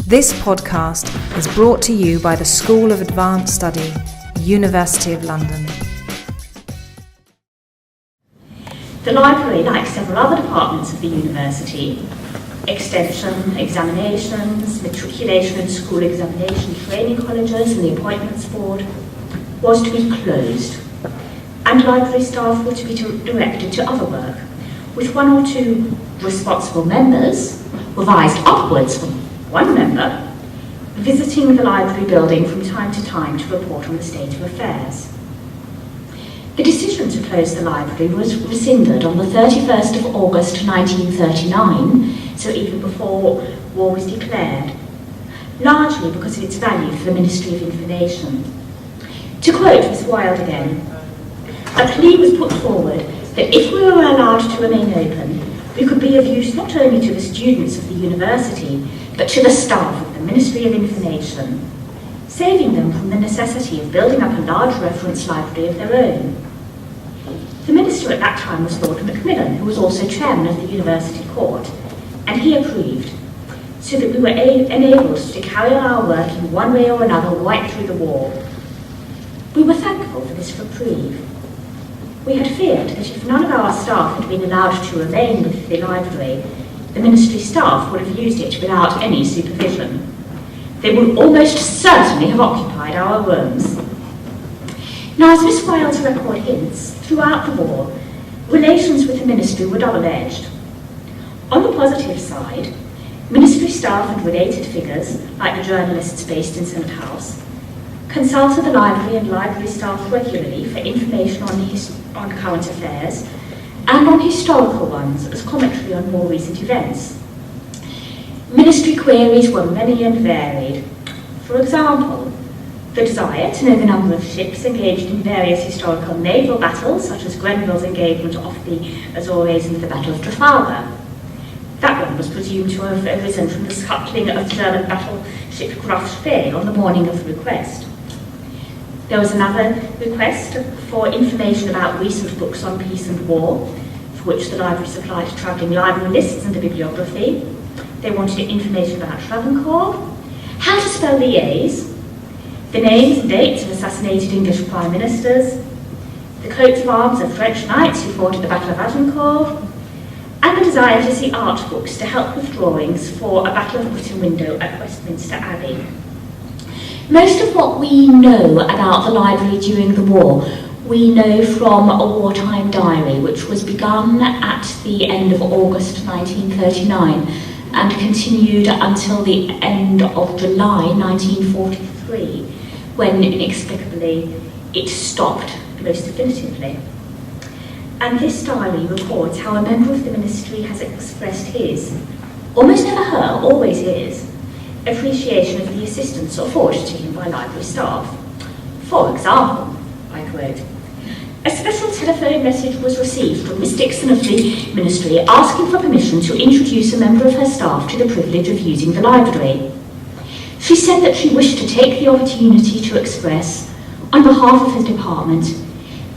This podcast is brought to you by the School of Advanced Study, University of London. The library, like several other departments of the university, extension, examinations, matriculation and school examination training colleges and the appointments board, was to be closed, and library staff were to be directed to other work, with one or two responsible members, revised upwards from one member, visiting the library building from time to time to report on the state of affairs. The decision to close the library was rescinded on the 31st of August 1939, so even before war was declared, largely because of its value for the Ministry of Information. To quote Miss Wilde again, "A plea was put forward that if we were allowed to remain open, we could be of use not only to the students of the university, but to the staff of the Ministry of Information, saving them from the necessity of building up a large reference library of their own." The minister at that time was Lord Macmillan, who was also chairman of the University Court, and he approved, so that we were enabled to carry on our work in one way or another right through the war. We were thankful for this reprieve. We had feared that if none of our staff had been allowed to remain with the library, the ministry staff would have used it without any supervision. They would almost certainly have occupied our rooms. Now, as Miss Wilde's record hints, throughout the war, relations with the ministry were double-edged. On the positive side, ministry staff and related figures, like the journalists based in Senate House, consulted the library and library staff regularly for information on current affairs and on historical ones as commentary on more recent events. Ministry queries were many and varied. For example, the desire to know the number of ships engaged in various historical naval battles, such as Grenville's engagement off the Azores and the Battle of Trafalgar. That one was presumed to have arisen from the scuttling of the German battleship Graf Spee on the morning of the request. There was another request for information about recent books on peace and war, for which the library supplied travelling library lists and a bibliography. They wanted information about Travancore, how to spell the A's, the names and dates of assassinated English prime ministers, the coats of arms of French knights who fought at the Battle of Agincourt, and the desire to see art books to help with drawings for a Battle of Britain window at Westminster Abbey. Most of what we know about the library during the war, we know from a wartime diary, which was begun at the end of August 1939 and continued until the end of July 1943, when inexplicably it stopped most definitively. And this diary records how a member of the ministry has expressed his, almost never her, always his, appreciation of the assistance afforded to him by library staff. For example, I quote, "A special telephone message was received from Miss Dixon of the Ministry asking for permission to introduce a member of her staff to the privilege of using the library. She said that she wished to take the opportunity to express, on behalf of her department,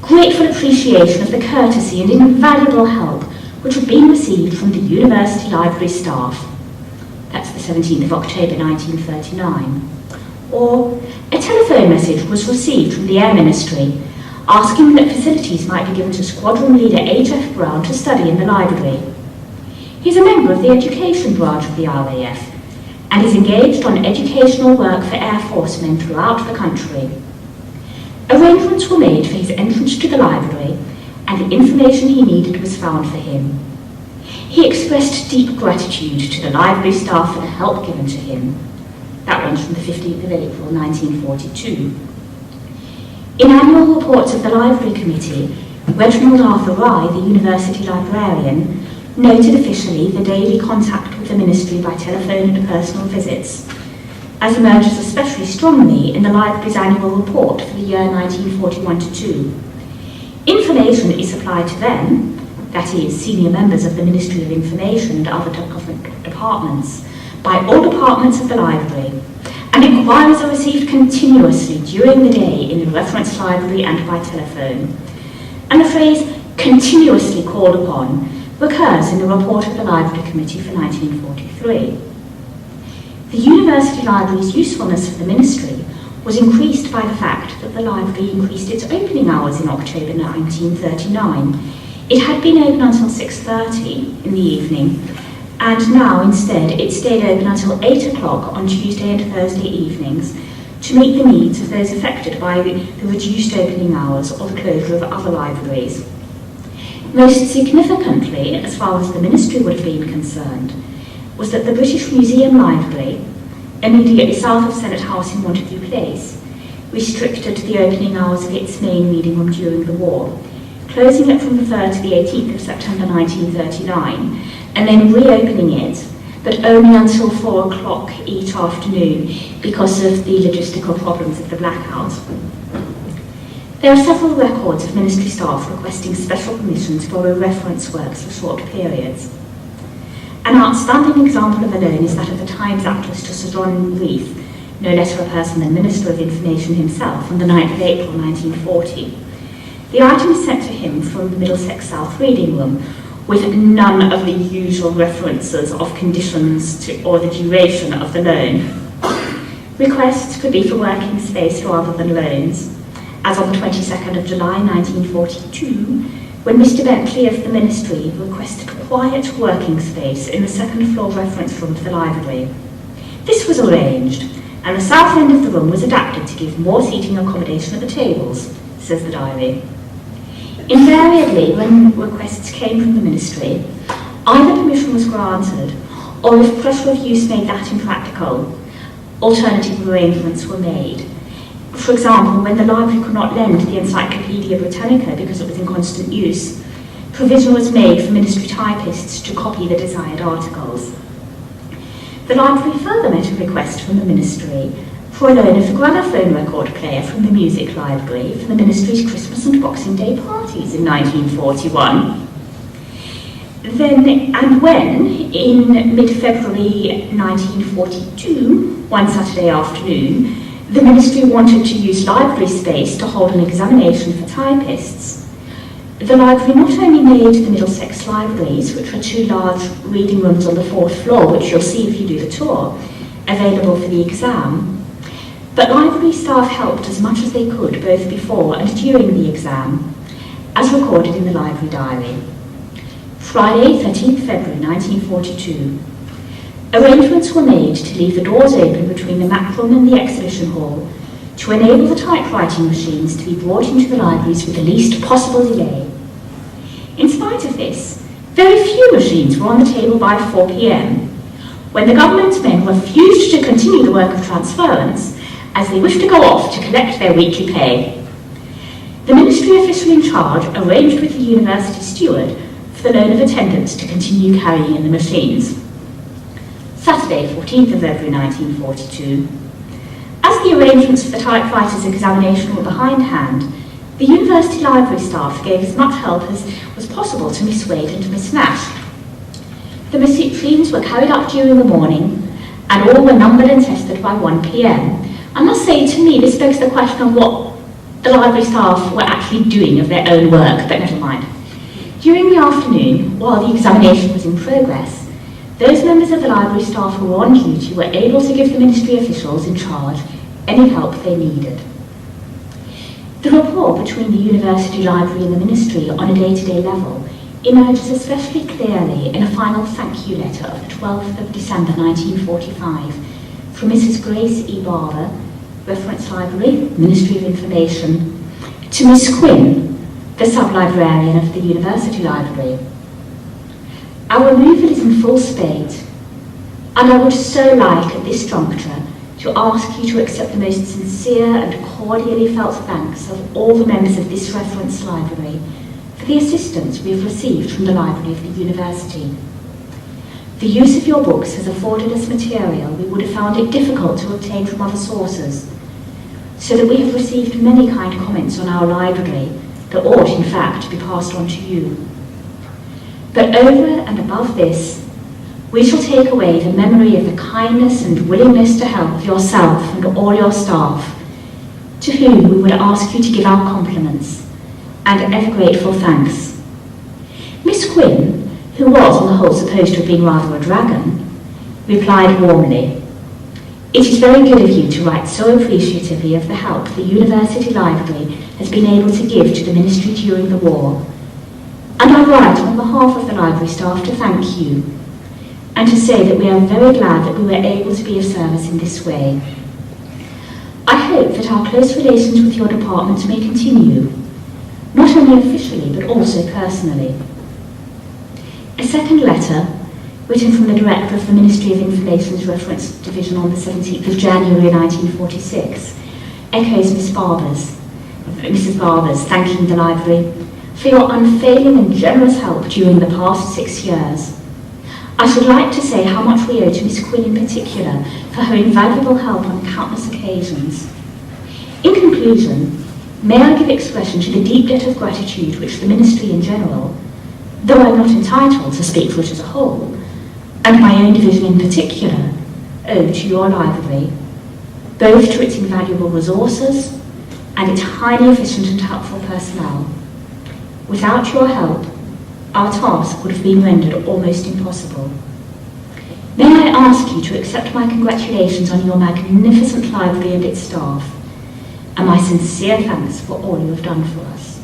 grateful appreciation of the courtesy and invaluable help which had been received from the university library staff." That's the 17th of October 1939. Or, a telephone message was received from the Air Ministry asking that facilities might be given to Squadron Leader H.F. Brown to study in the library. He's a member of the education branch of the RAF and is engaged on educational work for Air Force men throughout the country. Arrangements were made for his entrance to the library, and the information he needed was found for him. He expressed deep gratitude to the library staff for the help given to him. That runs from the 15th of April 1942. In annual reports of the Library Committee, Reginald Arthur Rye, the university librarian, noted officially the daily contact with the ministry by telephone and personal visits, as emerges especially strongly in the library's annual report for the year 1941-2. Information is supplied to them, that is, senior members of the Ministry of Information and other government departments, by all departments of the library, and inquiries are received continuously during the day in the reference library and by telephone. And the phrase "continuously called upon" recurs in the report of the Library Committee for 1943. The University Library's usefulness for the Ministry was increased by the fact that the library increased its opening hours in October 1939. It had been open until 6:30 in the evening, and now instead it stayed open until 8 o'clock on Tuesday and Thursday evenings to meet the needs of those affected by the reduced opening hours or the closure of other libraries. Most significantly, as far as the Ministry would have been concerned, was that the British Museum Library, immediately south of Senate House in Montague Place, restricted the opening hours of its main reading room during the war, closing it from the 3rd to the 18th of September 1939, and then reopening it, but only until 4 o'clock each afternoon because of the logistical problems of the blackout. There are several records of Ministry staff requesting special permissions for reference works for short periods. An outstanding example of a loan is that of the Times Atlas to Sir John Reith, no less a person than Minister of Information himself, on the 9th of April 1940. The item is sent to him from the Middlesex South Reading Room, with none of the usual references of conditions to or the duration of the loan. Requests could be for working space rather than loans, as on the 22nd of July 1942, when Mr. Bentley of the Ministry requested quiet working space in the second floor reference room of the library. This was arranged, and the south end of the room was adapted to give more seating accommodation at the tables, says the diary. Invariably, when requests came from the Ministry, either permission was granted, or if pressure of use made that impractical, alternative arrangements were made. For example, when the library could not lend the Encyclopaedia Britannica because it was in constant use, provision was made for Ministry typists to copy the desired articles. The library further met a request from the Ministry for a loan of the gramophone record player from the Music Library for the Ministry's Christmas and Boxing Day parties in 1941. When, in mid-February 1942, one Saturday afternoon, the Ministry wanted to use library space to hold an examination for typists, the library not only made the Middlesex libraries, which were 2 large reading rooms on the 4th floor, which you'll see if you do the tour, available for the exam, but library staff helped as much as they could both before and during the exam, as recorded in the library diary. Friday, 13th February 1942. Arrangements were made to leave the doors open between the map room and the exhibition hall to enable the typewriting machines to be brought into the libraries with the least possible delay. In spite of this, very few machines were on the table by 4 p.m, when the government men refused to continue the work of transference as they wished to go off to collect their weekly pay. The Ministry official in charge arranged with the university steward for the loan of attendants to continue carrying in the machines. Saturday, 14th of February 1942. As the arrangements for the typewriter's examination were behindhand, the university library staff gave as much help as was possible to Miss Wade and to Miss Nash. The machines were carried up during the morning, and all were numbered and tested by 1 p.m. I must say, to me, this begs the question of what the library staff were actually doing of their own work, but never mind. During the afternoon, while the examination was in progress, those members of the library staff who were on duty were able to give the Ministry officials in charge any help they needed. The rapport between the University Library and the Ministry on a day-to-day level emerges especially clearly in a final thank you letter of the 12th of December 1945 from Mrs. Grace E. Barber, Reference Library, Ministry of Information, to Miss Quinn, the sub-librarian of the University Library. Our removal is in full spate, and I would so like at this juncture to ask you to accept the most sincere and cordially felt thanks of all the members of this reference library for the assistance we have received from the library of the university. The use of your books has afforded us material we would have found it difficult to obtain from other sources, so that we have received many kind comments on our library that ought, in fact, to be passed on to you. But over and above this, we shall take away the memory of the kindness and willingness to help yourself and all your staff, to whom we would ask you to give our compliments and ever grateful thanks. Miss Quinn, who was on the whole supposed to have been rather a dragon, replied warmly, "It is very good of you to write so appreciatively of the help the University Library has been able to give to the Ministry during the war, and I write on behalf of the library staff to thank you, and to say that we are very glad that we were able to be of service in this way. I hope that our close relations with your department may continue, not only officially but also personally." A second letter, written from the Director of the Ministry of Information's Reference Division on the 17th of January 1946, echoes Mrs. Barber's thanking the library for your unfailing and generous help during the past 6 years. I should like to say how much we owe to Miss Quinn in particular for her invaluable help on countless occasions. In conclusion, may I give expression to the deep debt of gratitude which the Ministry in general, though I am not entitled to speak for it as a whole, and my own division in particular, owe to your library, both to its invaluable resources and its highly efficient and helpful personnel. Without your help, our task would have been rendered almost impossible. May I ask you to accept my congratulations on your magnificent library and its staff, and my sincere thanks for all you have done for us.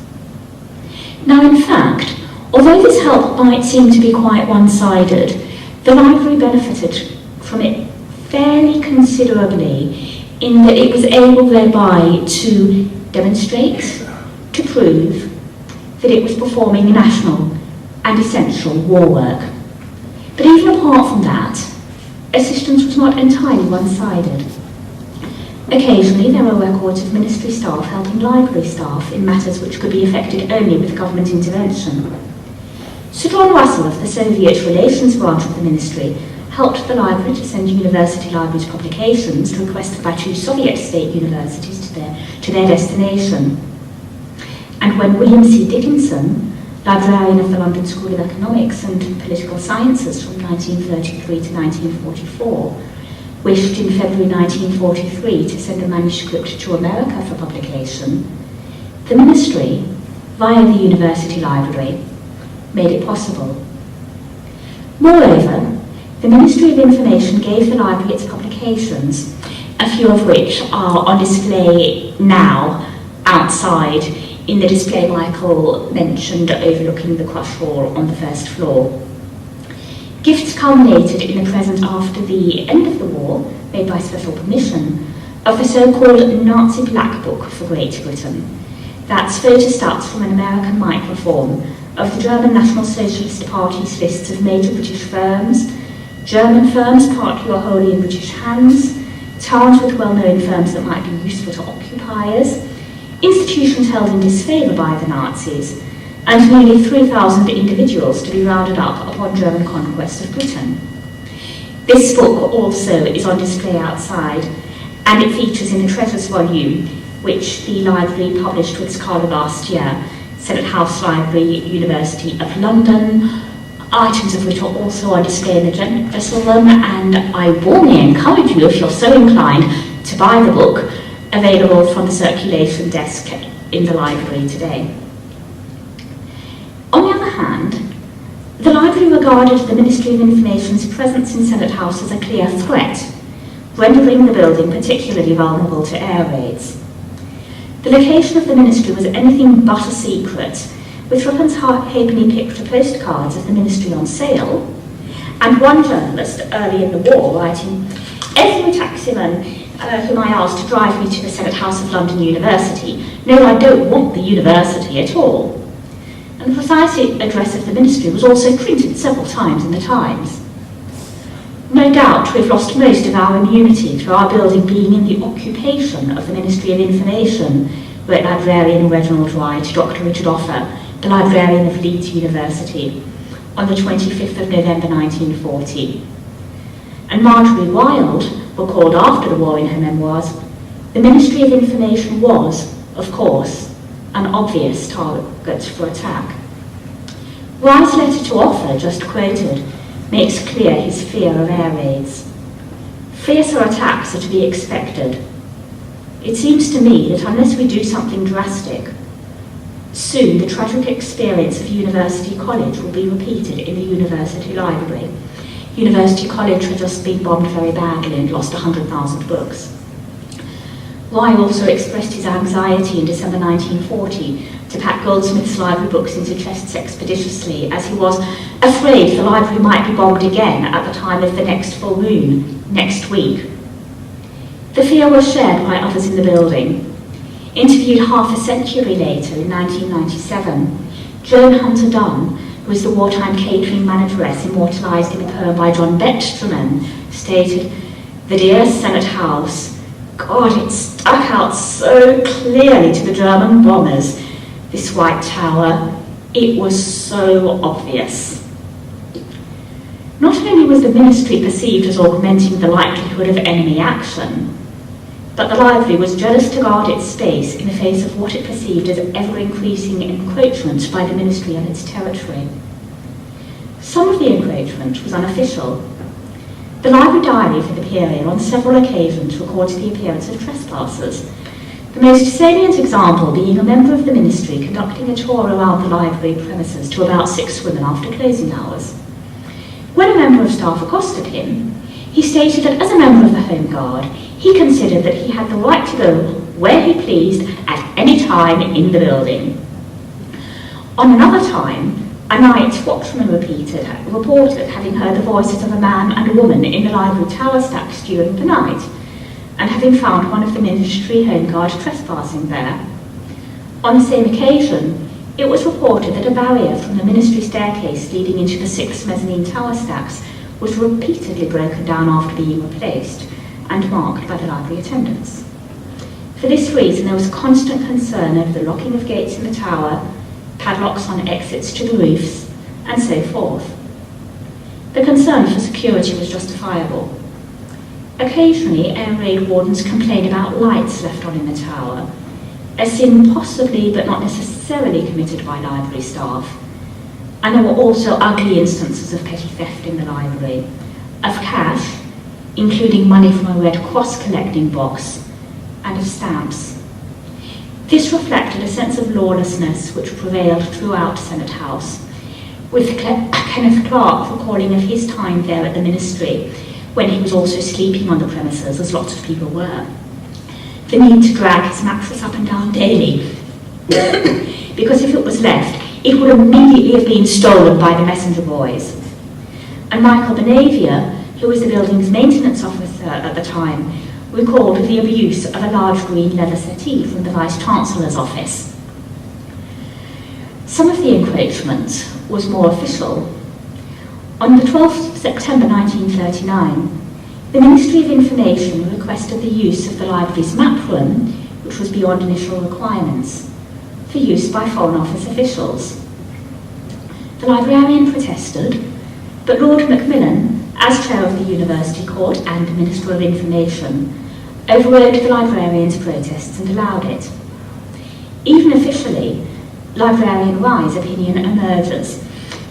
Now, in fact, although this help might seem to be quite one-sided, the library benefited from it fairly considerably in that it was able thereby to demonstrate, to prove, that it was performing national and essential war work. But even apart from that, assistance was not entirely one-sided. Occasionally there are records of ministry staff helping library staff in matters which could be effected only with government intervention. Sir John Russell of the Soviet Relations Branch of the Ministry helped the library to send university libraries publications requested by 2 Soviet state universities to their destination. And when William C. Dickinson, librarian of the London School of Economics and Political Sciences from 1933 to 1944, wished in February 1943 to send a manuscript to America for publication, the Ministry, via the University Library, made it possible. Moreover, the Ministry of Information gave the library its publications, a few of which are on display now outside in the display Michael mentioned overlooking the crush hall on the first floor. Gifts culminated in a present after the end of the war, made by special permission, of the so-called Nazi Black Book for Great Britain. That's photostats from an American microform of the German National Socialist Party's lists of major British firms, German firms partly or wholly in British hands, towns with well-known firms that might be useful to occupiers, institutions held in disfavour by the Nazis, and nearly 3,000 individuals to be rounded up upon German conquest of Britain. This book also is on display outside, and it features in the Treasures volume, which the library published with Scala last year, Senate House Library, University of London, items of which are also on display in the Dressel Room, and I warmly encourage you, if you're so inclined, to buy the book, available from the circulation desk in the library today. On the other hand, the library regarded the Ministry of Information's presence in Senate House as a clear threat, rendering the building particularly vulnerable to air raids. The location of the ministry was anything but a secret, with threepence halfpenny picture postcards of the ministry on sale, and one journalist early in the war writing, "Every taximan whom I asked to drive me to the Senate House of London University, no, I don't want the university at all." And the precise address of the ministry was also printed several times in the Times. No doubt we've lost most of our immunity through our building being in the occupation of the Ministry of Information, wrote librarian Reginald Wright to Dr. Richard Offer, the librarian of Leeds University, on the 25th of November 1940. And Marjorie Wilde recalled after the war in her memoirs, the Ministry of Information was, of course, an obvious target for attack. Wright's letter to Offer, just quoted, makes clear his fear of air raids. Fiercer attacks are to be expected. It seems to me that unless we do something drastic, Soon, the tragic experience of University College will be repeated in the University Library. University College had just been bombed very badly and lost 100,000 books. Wright also expressed his anxiety in December 1940 to pack Goldsmith's library books into chests expeditiously, as he was afraid the library might be bombed again at the time of the next full moon, next week. The fear was shared by others in the building. Interviewed half a century later, in 1997, Joan Hunter Dunn, who was the wartime catering manageress immortalised in a poem by John Betjeman, stated, "The dear Senate House, God, it stuck out so clearly to the German bombers, this White Tower. It was so obvious." Not only was the ministry perceived as augmenting the likelihood of enemy action, but the library was jealous to guard its space in the face of what it perceived as ever-increasing encroachment by the ministry on its territory. Some of the encroachment was unofficial. The library diary for the period on several occasions records the appearance of trespassers, the most salient example being a member of the ministry conducting a tour around the library premises to about 6 women after closing hours. When a member of staff accosted him, he stated that as a member of the Home Guard, he considered that he had the right to go where he pleased at any time in the building. On another time, a night watchman reported having heard the voices of a man and a woman in the library tower stacks during the night, and having found one of the ministry Home Guard trespassing there. On the same occasion, it was reported that a barrier from the ministry staircase leading into the 6 mezzanine tower stacks was repeatedly broken down after being replaced and marked by the library attendants. For this reason, there was constant concern over the locking of gates in the tower, padlocks on exits to the roofs, and so forth. The concern for security was justifiable. Occasionally, air raid wardens complained about lights left on in the tower, a sin possibly but not necessarily committed by library staff. And there were also ugly instances of petty theft in the library, of cash, including money from a Red Cross collecting box, and of stamps. This reflected a sense of lawlessness which prevailed throughout Senate House, with Kenneth Clark recalling of his time there at the ministry, when he was also sleeping on the premises, as lots of people were. The need to drag his mattress up and down daily, because if it was left, it would immediately have been stolen by the messenger boys. And Michael Benavia, who was the building's maintenance officer at the time, recalled the abuse of a large green leather settee from the Vice-Chancellor's office. Some of the encroachment was more official. On the 12th of September 1939, the Ministry of Information requested the use of the library's map room, which was beyond initial requirements, for use by Foreign Office officials. The librarian protested, but Lord Macmillan, as chair of the University Court and Minister of Information, overrode the librarian's protests and allowed it. Even officially, Librarian Rye's opinion emerges,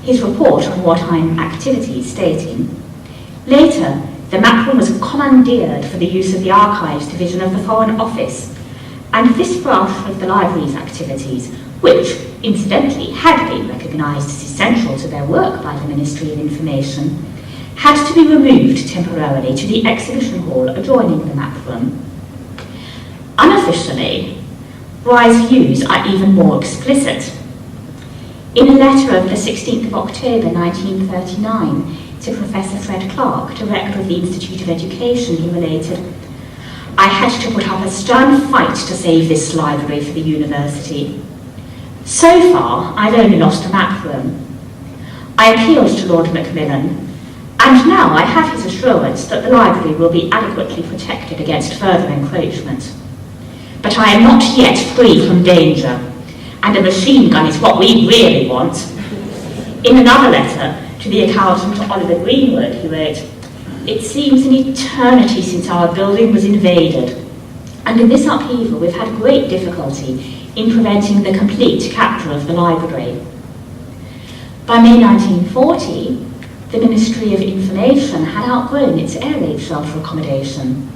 his report on wartime activities stating, "Later, the map room was commandeered for the use of the Archives Division of the Foreign Office, and this branch of the library's activities, which, incidentally, had been recognised as essential to their work by the Ministry of Information, had to be removed temporarily to the exhibition hall adjoining the map room." Unofficially, Rye's views are even more explicit. In a letter of the 16th of October 1939 to Professor Fred Clark, Director of the Institute of Education, he related, "I had to put up a stern fight to save this library for the university. So far, I've only lost the map room. I appealed to Lord Macmillan, and now I have his assurance that the library will be adequately protected against further encroachment. But I am not yet free from danger, and a machine gun is what we really want." In another letter to the accountant Oliver Greenwood, he wrote, "It seems an eternity since our building was invaded, and in this upheaval we've had great difficulty in preventing the complete capture of the library." By May 1940, the Ministry of Information had outgrown its air raid shelter accommodation.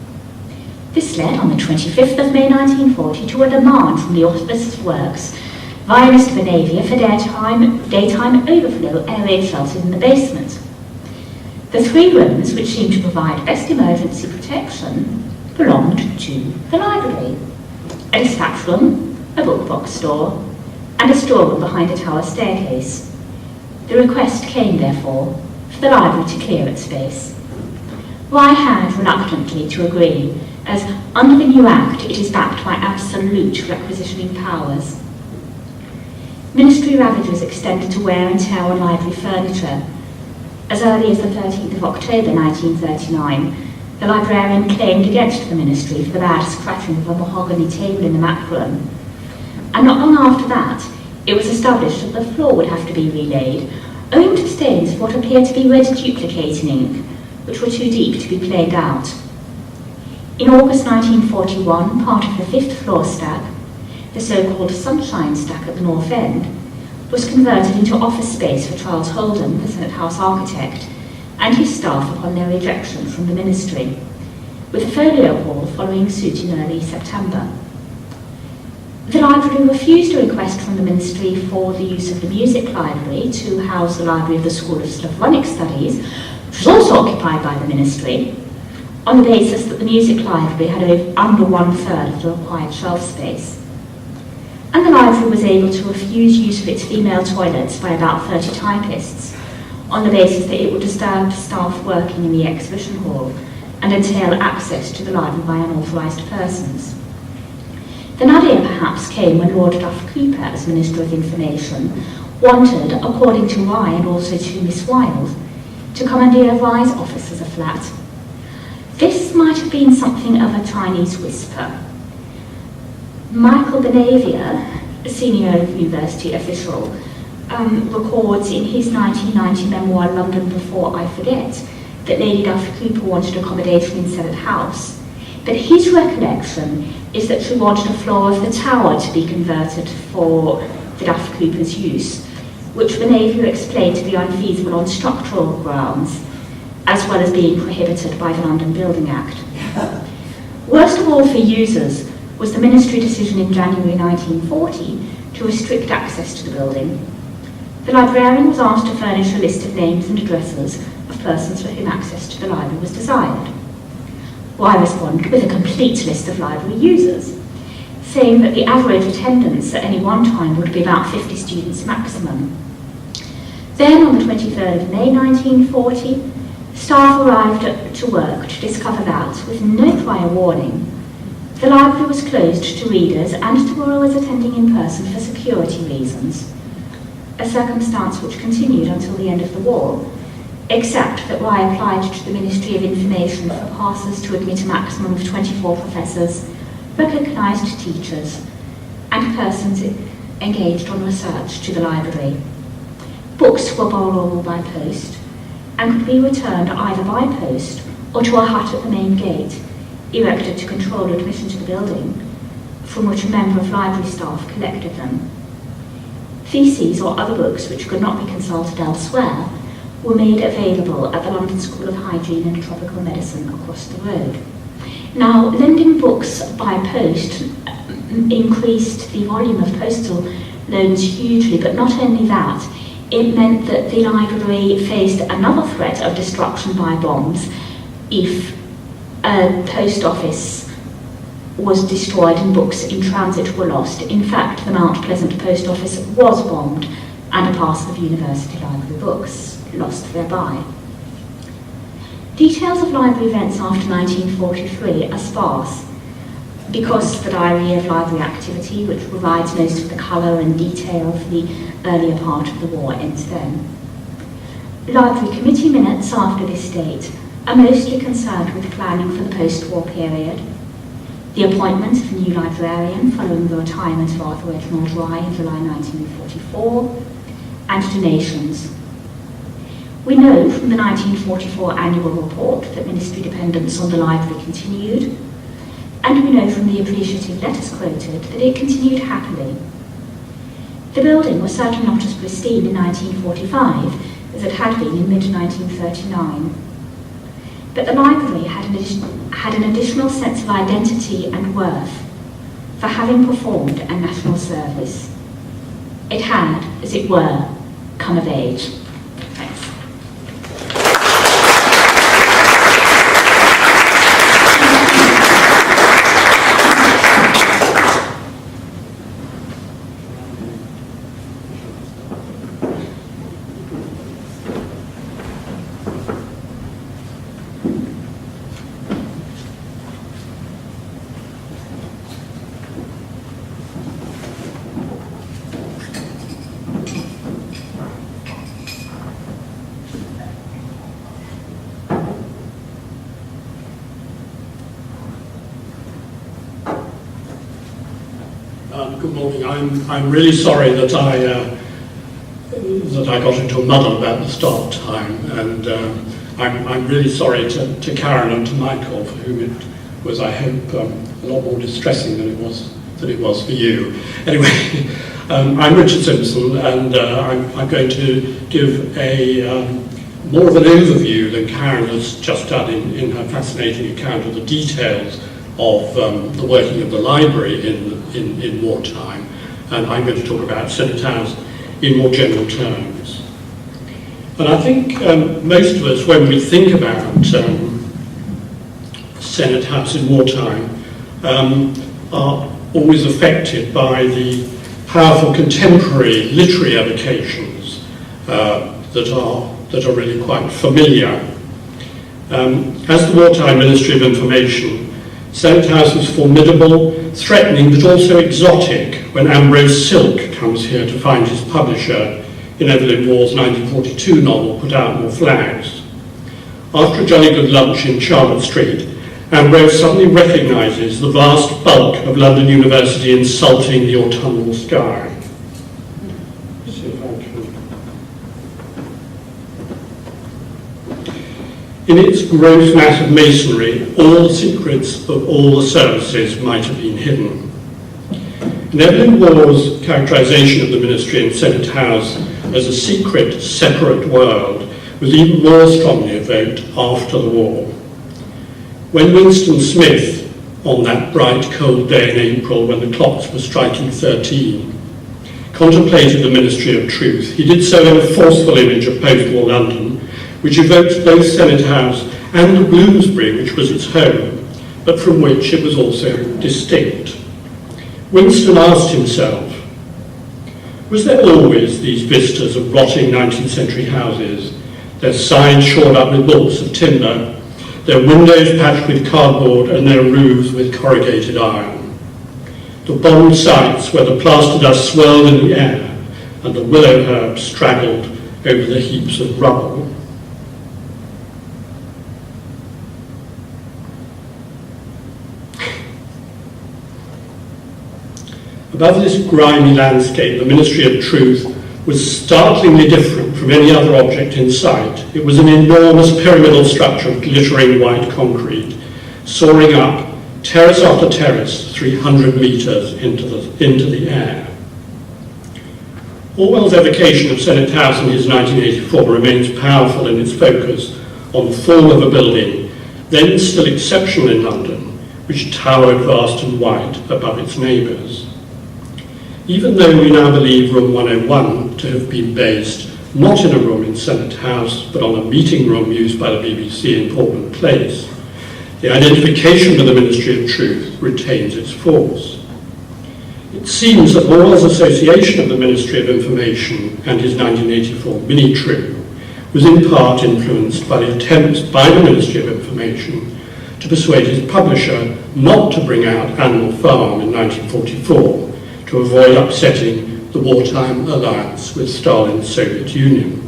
This led on the 25th of May 1940 to a demand from the Office of Works via Mr. Benavia for daytime overflow area sheltered in the basement. The 3 rooms which seemed to provide best emergency protection belonged to the library: a dispatch room, a book box store, and a storeroom behind a tower staircase. The request came, therefore, for the library to clear its space. I had reluctantly to agree, as under the new Act it is backed by absolute requisitioning powers. Ministry ravages extended to wear and tear on library furniture. As early as the 13th of October 1939, the librarian claimed against the ministry for the bad scratching of a mahogany table in the map room. And not long after that, it was established that the floor would have to be relaid, owing to stains of what appeared to be red duplicating ink, which were too deep to be planed out. In August 1941, part of the 5th floor stack, the so-called Sunshine stack at the north end, was converted into office space for Charles Holden, the Senate House architect, and his staff upon their ejection from the ministry, with the folio hall following suit in early September. The library refused a request from the ministry for the use of the music library to house the library of the School of Slavonic Studies, which was also occupied by the ministry, on the basis that the music library had under 1/3 of the required shelf space. And the library was able to refuse use of its female toilets by about 30 typists, on the basis that it would disturb staff working in the exhibition hall and entail access to the library by unauthorised persons. The nadir perhaps came when Lord Duff Cooper, as Minister of Information, wanted, according to Rye and also to Miss Wilde, to commandeer Rye's office as a flat. This might have been something of a Chinese whisper. Michael Benavia, a senior university official, records in his 1990 memoir, London Before I Forget, that Lady Duff Cooper wanted accommodation in Senate House. But his recollection is that she wanted a floor of the tower to be converted for the Duff Cooper's use, which Benavia explained to be unfeasible on structural grounds, as well as being prohibited by the London Building Act. Worst of all for users was the ministry decision in January 1940 to restrict access to the building. The librarian was asked to furnish a list of names and addresses of persons for whom access to the library was desired. I responded with a complete list of library users, saying that the average attendance at any one time would be about 50 students maximum. Then, on the 23rd of May 1940, staff arrived to work to discover that, with no prior warning, the library was closed to readers and to borrowers attending in person for security reasons, a circumstance which continued until the end of the war, except that Rye applied to the Ministry of Information for passes to admit a maximum of 24 professors, recognised teachers, and persons engaged on research to the library. Books were borrowable by post and could be returned either by post or to a hut at the main gate, erected to control admission to the building, from which a member of library staff collected them. Theses or other books which could not be consulted elsewhere were made available at the London School of Hygiene and Tropical Medicine across the road. Now, lending books by post increased the volume of postal loans hugely, but not only that, it meant that the library faced another threat of destruction by bombs if a post office was destroyed and books in transit were lost. In fact, the Mount Pleasant post office was bombed and a parcel of university library books lost thereby. Details of library events after 1943 are sparse, because the Diary of Library Activity, which provides most of the colour and detail for the earlier part of the war, ends then. Library committee minutes after this date are mostly concerned with planning for the post-war period, the appointment of a new librarian following the retirement of Arthur Reginald Rye in July 1944, and donations. We know from the 1944 annual report that ministry dependence on the library continued, and we know from the appreciative letters quoted that it continued happily. The building was certainly not as pristine in 1945 as it had been in mid-1939. But the library had an additional sense of identity and worth for having performed a national service. It had, as it were, come of age. Thanks. Good morning. I'm really sorry that I got into a muddle about the start time, and I'm really sorry to Karen and to Michael, for whom it was, I hope, a lot more distressing than it was for you. Anyway, I'm Richard Simpson, and I'm going to give more of an overview than Karen has just done in her fascinating account of the details of the working of the library in wartime, and I'm going to talk about Senate House in more general terms. And I think most of us, when we think about Senate House in wartime, are always affected by the powerful contemporary literary evocations that are really quite familiar. As the Wartime Ministry of Information, Senate House was formidable, threatening, but also exotic when Ambrose Silk comes here to find his publisher in Evelyn Waugh's 1942 novel, Put Out More Flags. After a jolly good lunch in Charlotte Street, Ambrose suddenly recognises the vast bulk of London University insulting the autumnal sky. Let's see if I can. In its gross mass of masonry, all the secrets of all the services might have been hidden. And Evelyn Waugh's characterisation of the Ministry and Senate House as a secret, separate world was even more strongly evoked after the war. When Winston Smith, on that bright, cold day in April when the clocks were striking 13, contemplated the Ministry of Truth, he did so in a forceful image of post-war London, which evoked both Senate House and the Bloomsbury, which was its home, but from which it was also distinct. Winston asked himself, was there always these vistas of rotting 19th century houses, their sides shored up with bolts of timber, their windows patched with cardboard and their roofs with corrugated iron? The bombed sites where the plaster dust swirled in the air and the willow herb straggled over the heaps of rubble. Above this grimy landscape, the Ministry of Truth was startlingly different from any other object in sight. It was an enormous pyramidal structure of glittering white concrete, soaring up, terrace after terrace, 300 metres into the air. Orwell's evocation of Senate House in his 1984 remains powerful in its focus on the form of a building, then still exceptional in London, which towered vast and white above its neighbours. Even though we now believe Room 101 to have been based not in a room in Senate House, but on a meeting room used by the BBC in Portland Place, the identification with the Ministry of Truth retains its force. It seems that Orwell's association of the Ministry of Information and his 1984 mini-true was in part influenced by the attempts by the Ministry of Information to persuade his publisher not to bring out Animal Farm in 1944, to avoid upsetting the wartime alliance with Stalin's Soviet Union.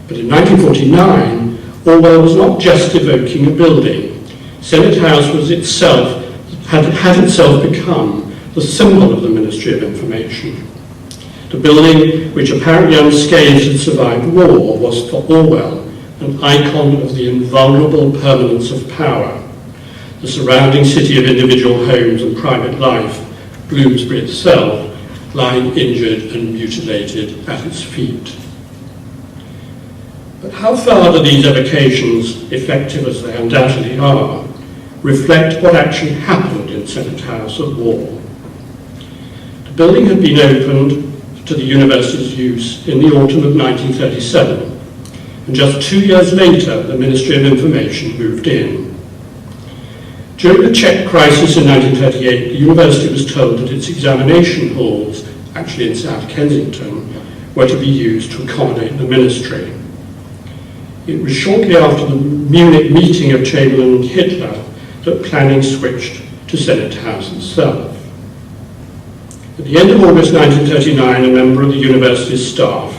But in 1949, Orwell was not just evoking a building. Senate House was itself, had itself become the symbol of the Ministry of Information. The building, which apparently unscathed had survived war, was for Orwell an icon of the invulnerable permanence of power. The surrounding city of individual homes and private life, Bloomsbury itself, lying injured and mutilated at its feet. But how far do these evocations, effective as they undoubtedly are, reflect what actually happened in Senate House at war? The building had been opened to the university's use in the autumn of 1937, and just 2 years later the Ministry of Information moved in. During the Czech crisis in 1938, the university was told that its examination halls, actually in South Kensington, were to be used to accommodate the ministry. It was shortly after the Munich meeting of Chamberlain and Hitler that planning switched to Senate House itself. At the end of August 1939, a member of the university's staff,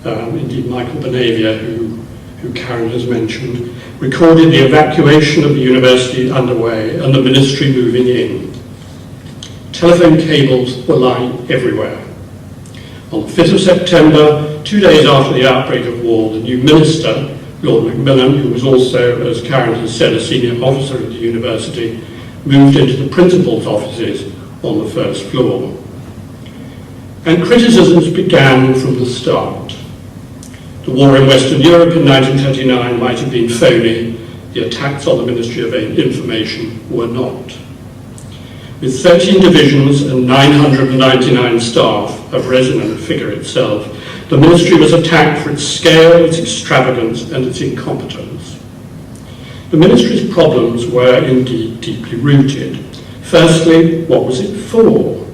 indeed Michael Bonavia, who Karen has mentioned, recorded the evacuation of the university underway and the ministry moving in. Telephone cables were lying everywhere. On the 5th of September, 2 days after the outbreak of war, the new minister, Lord Macmillan, who was also, as Karen has said, a senior officer at the university, moved into the principal's offices on the first floor. And criticisms began from the start. The war in Western Europe in 1939 might have been phony. The attacks on the Ministry of Information were not. With 13 divisions and 999 staff, a resonant figure itself, the ministry was attacked for its scale, its extravagance, and its incompetence. The ministry's problems were indeed deeply rooted. Firstly, what was it for?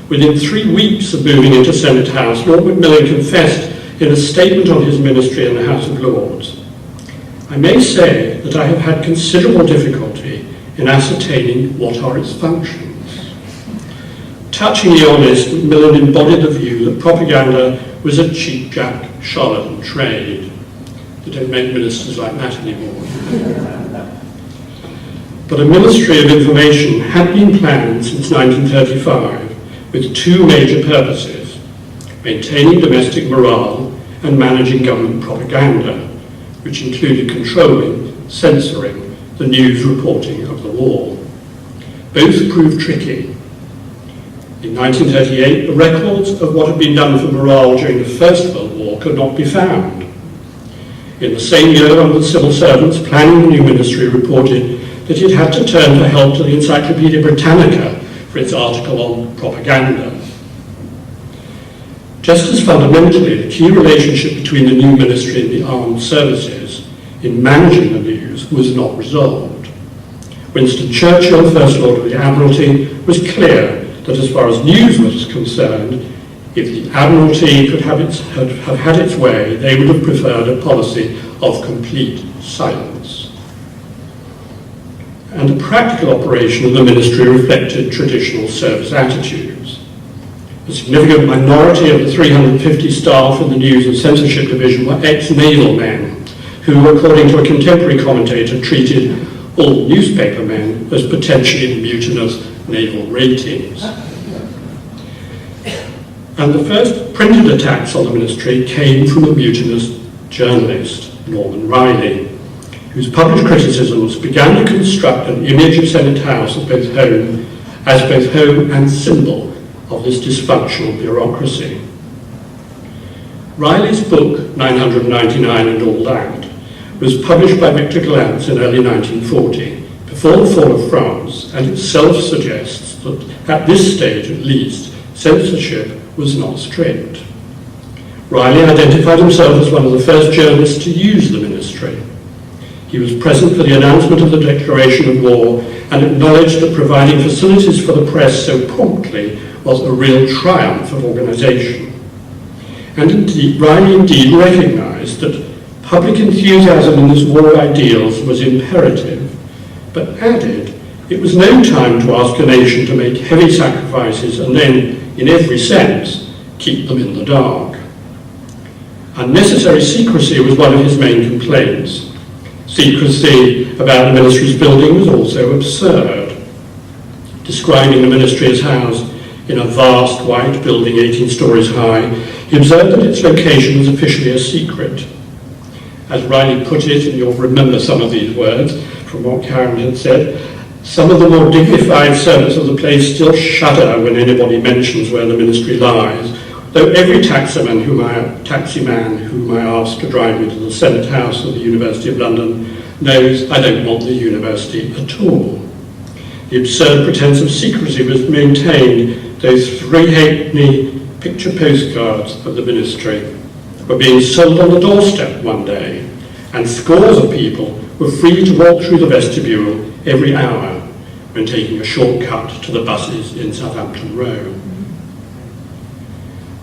Within 3 weeks of moving into Senate House, Lord Macmillan confessed in a statement on his ministry in the House of Lords, "I may say that I have had considerable difficulty in ascertaining what are its functions." Touchingly honest, Macmillan embodied the view that propaganda was a cheap-jack charlatan trade. They don't make ministers like that anymore. But a Ministry of Information had been planned since 1935 with two major purposes: maintaining domestic morale and managing government propaganda, which included controlling, censoring the news reporting of the war. Both proved tricky. In 1938, the records of what had been done for morale during the First World War could not be found. In the same year, one of the civil servants planning the new ministry reported that it had to turn for help to the Encyclopaedia Britannica for its article on propaganda. Just as fundamentally, the key relationship between the new ministry and the armed services in managing the news was not resolved. Winston Churchill, First Lord of the Admiralty, was clear that as far as news was concerned, if the Admiralty could have had its way, they would have preferred a policy of complete silence. And the practical operation of the ministry reflected traditional service attitudes. A significant minority of the 350 staff in the News and Censorship Division were ex-naval men, who, according to a contemporary commentator, treated all newspaper men as potentially mutinous naval ratings. And the first printed attacks on the ministry came from a mutinous journalist, Norman Riley, whose published criticisms began to construct an image of Senate House as both home and symbol of this dysfunctional bureaucracy. Riley's book, 999 and All That, was published by Victor Glantz in early 1940, before the fall of France, and itself suggests that, at this stage at least, censorship was not strict. Riley identified himself as one of the first journalists to use the ministry. He was present for the announcement of the declaration of war and acknowledged that providing facilities for the press so promptly was a real triumph of organisation. And indeed, Riley indeed recognised that public enthusiasm in this war of ideals was imperative, but added it was no time to ask a nation to make heavy sacrifices and then, in every sense, keep them in the dark. Unnecessary secrecy was one of his main complaints. Secrecy about the ministry's building was also absurd. Describing the ministry as housed in a vast white building 18 stories high, he observed that its location was officially a secret. As Riley put it, and you'll remember some of these words from what Karen had said, some of the more dignified servants of the place still shudder when anybody mentions where the ministry lies, though every taximan whom I asked to drive me to the Senate House of the University of London knows I don't want the university at all. The absurd pretence of secrecy was maintained, though three halfpenny picture postcards of the ministry were being sold on the doorstep one day, and scores of people were free to walk through the vestibule every hour when taking a shortcut to the buses in Southampton Row.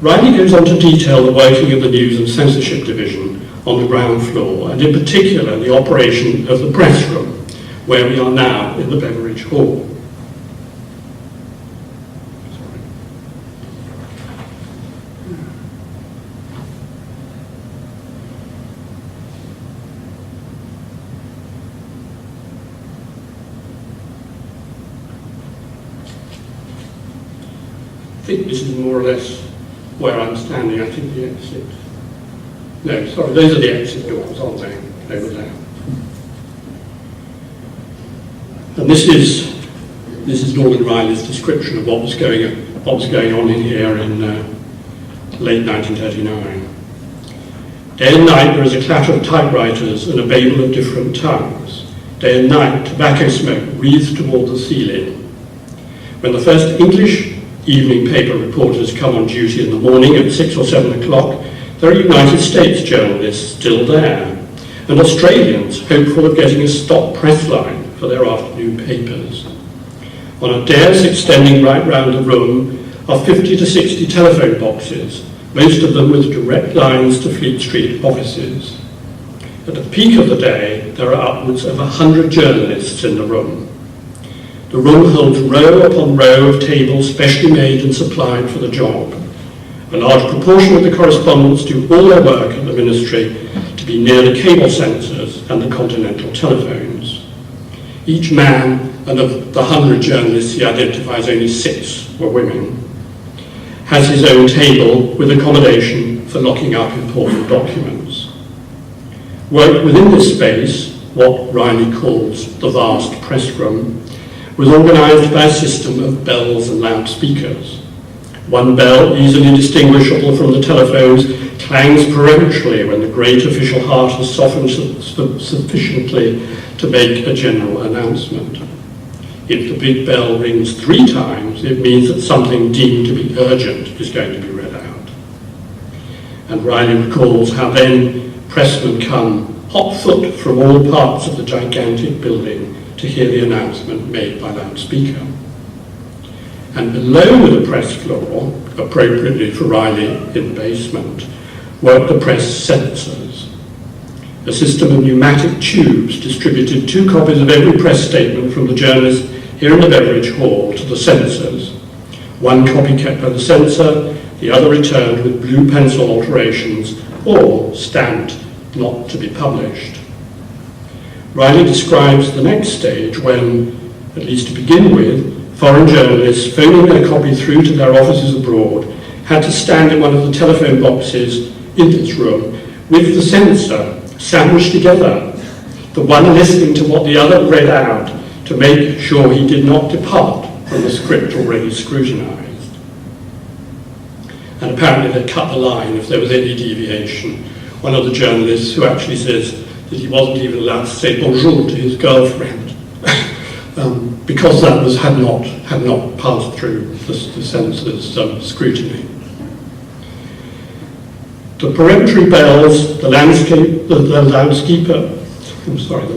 Riley goes on to detail the working of the News and Censorship Division on the ground floor, and in particular the operation of the press room, where we are now in the Beveridge Hall. I think this is more or less where I'm standing. I think the exit. No, sorry, those are the exit doors, aren't they? Over there. And this is Norman Riley's description of what was going on in here in late 1939. Day and night there is a clatter of typewriters and a babel of different tongues. Day and night tobacco smoke wreathes toward the ceiling. When the first English evening paper reporters come on duty in the morning at 6 or 7 o'clock, there are United States journalists still there, and Australians hopeful of getting a stop press line for their afternoon papers. On a dais extending right round the room are 50 to 60 telephone boxes, most of them with direct lines to Fleet Street offices. At the peak of the day, there are upwards of 100 journalists in the room. The room holds row upon row of tables specially made and supplied for the job. A large proportion of the correspondents do all their work at the ministry to be near the cable sensors and the continental telephones. Each man, and of the 100 journalists he identifies only 6 were women, has his own table with accommodation for locking up important documents. Work within this space, what Riley calls the vast press room, was organised by a system of bells and loudspeakers. One bell, easily distinguishable from the telephones, clangs peremptorily when the great official heart has softened sufficiently to make a general announcement. If the big bell rings 3 times, it means that something deemed to be urgent is going to be read out. And Riley recalls how then pressmen come hot foot from all parts of the gigantic building to hear the announcement made by loudspeaker. And below the press floor, appropriately for Riley in the basement, worked the press censors. A system of pneumatic tubes distributed 2 copies of every press statement from the journalist here in the Beveridge Hall to the censors. 1 copy kept by the censor, the other returned with blue pencil alterations or stamped not to be published. Riley describes the next stage when, at least to begin with, foreign journalists phoning their copy through to their offices abroad had to stand in one of the telephone boxes in this room with the censor sandwiched together, the one listening to what the other read out to make sure he did not depart from the script already scrutinised. And apparently they cut the line if there was any deviation. One of the journalists who actually says that he wasn't even allowed to say bonjour to his girlfriend because that had not passed through the censor's scrutiny. The peremptory bells, the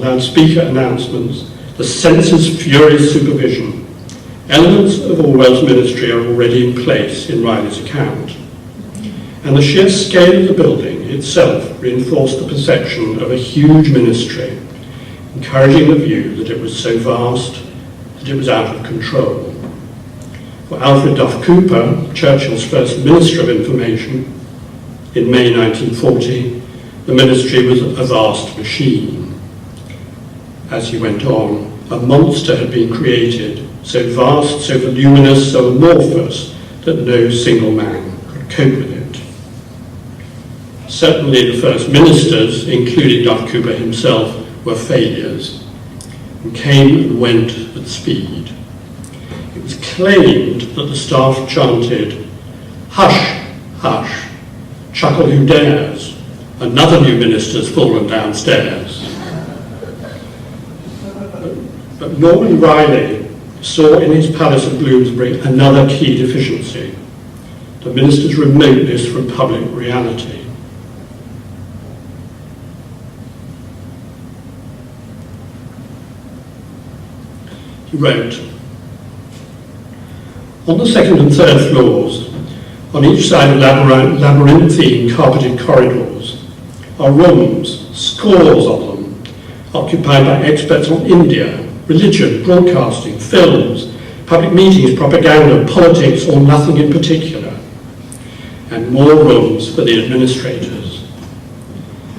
loudspeaker announcements, the censor's furious supervision. Elements of Orwell's ministry are already in place in Riley's account. And the sheer scale of the building itself reinforced the perception of a huge ministry, encouraging the view that it was so vast that it was out of control. For Alfred Duff Cooper, Churchill's first Minister of Information, in May 1940, the ministry was a vast machine. As he went on, a monster had been created, so vast, so voluminous, so amorphous, that no single man could cope with it. Certainly the first ministers, including Duff Cooper himself, were failures, and came and went at speed. It was claimed that the staff chanted, "Hush, hush, chuckle who dares, another new minister's fallen downstairs." But Norman Riley saw in his palace of Bloomsbury another key deficiency. the minister's remoteness from public reality. He wrote, "On the second and third floors, on each side of labyrinthine carpeted corridors, are rooms, scores of them, occupied by experts on India, religion, broadcasting, films, public meetings, propaganda, politics, or nothing in particular, and more rooms for the administrators.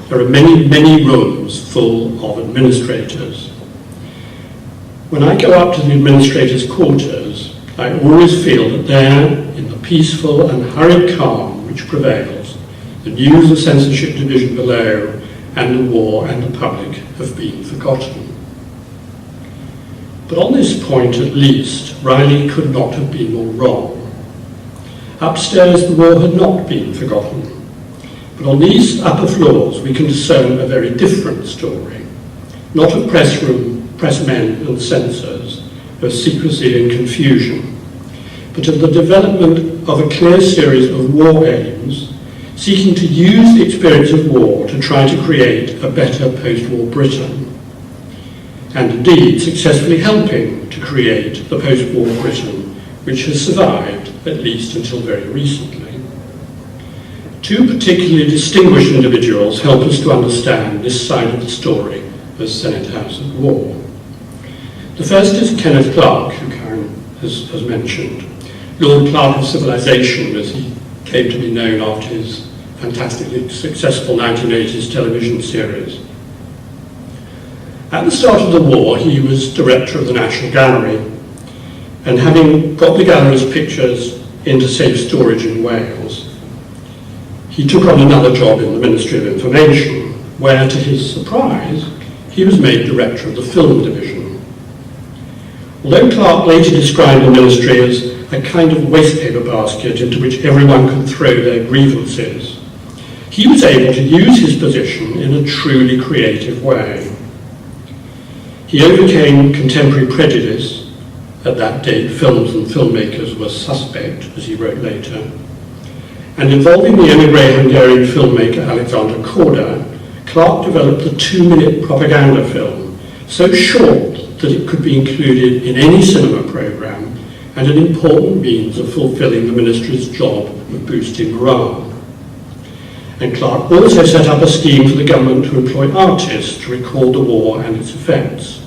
There are many, many rooms full of administrators. When I go up to the administrators' quarters, I always feel that there, in the peaceful and hurried calm which prevails, the news of censorship division below and the war and the public have been forgotten." But on this point, at least, Riley could not have been more wrong. Upstairs, the war had not been forgotten. But on these upper floors, we can discern a very different story. Not of press room, pressmen and censors, of secrecy and confusion, but of the development of a clear series of war aims, seeking to use the experience of war to try to create a better post-war Britain, and indeed successfully helping to create the post-war Britain which has survived, at least until very recently. Two particularly distinguished individuals help us to understand this side of the story of Senate House at War. The first is Kenneth Clarke, who Karen has mentioned, Lord Clerk of Civilization, as he came to be known after his fantastically successful 1980s television series. At the start of the war, he was director of the National Gallery, and having got the gallery's pictures into safe storage in Wales, he took on another job in the Ministry of Information, where, to his surprise, he was made director of the film division. Although Clarke later described the ministry as a kind of wastepaper basket into which everyone could throw their grievances, he was able to use his position in a truly creative way. He overcame contemporary prejudice. At that date, films and filmmakers were suspect, as he wrote later. And involving the émigré Hungarian filmmaker Alexander Korda, Clarke developed the 2-minute propaganda film, so short that it could be included in any cinema programme and an important means of fulfilling the ministry's job of boosting morale. And Clarke also set up a scheme for the government to employ artists to record the war and its effects.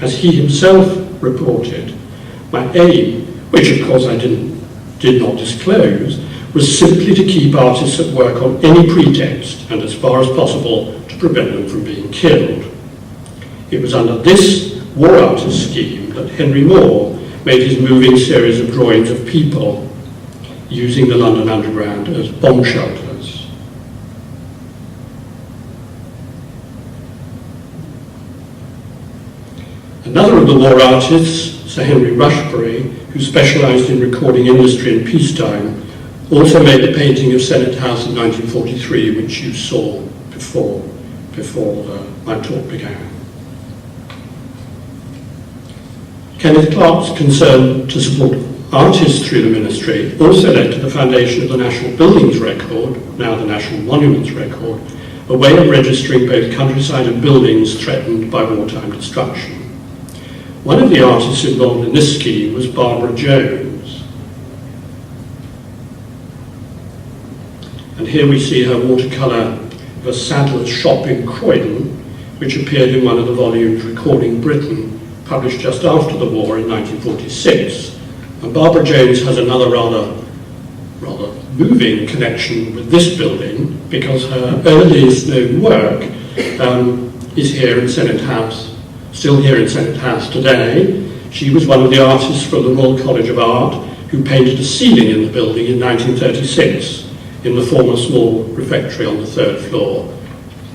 As he himself reported, my aim, which of course I did not disclose, was simply to keep artists at work on any pretext and as far as possible to prevent them from being killed. It was under this war artist scheme that Henry Moore made his moving series of drawings of people using the London Underground as bomb shelters. Another of the war artists, Sir Henry Rushbury, who specialised in recording industry in peacetime, also made the painting of Senate House in 1943, which you saw before my talk began. Kenneth Clarke's concern to support artists through the ministry also led to the foundation of the National Buildings Record, now the National Monuments Record, a way of registering both countryside and buildings threatened by wartime destruction. One of the artists involved in this scheme was Barbara Jones. And here we see her watercolour of a saddler's shop in Croydon, which appeared in one of the volumes Recording Britain, published just after the war in 1946. And Barbara Jones has another rather moving connection with this building, because her earliest known work is here in Senate House, still here in Senate House today. She was one of the artists from the Royal College of Art who painted a ceiling in the building in 1936 in the former small refectory on the 3rd floor.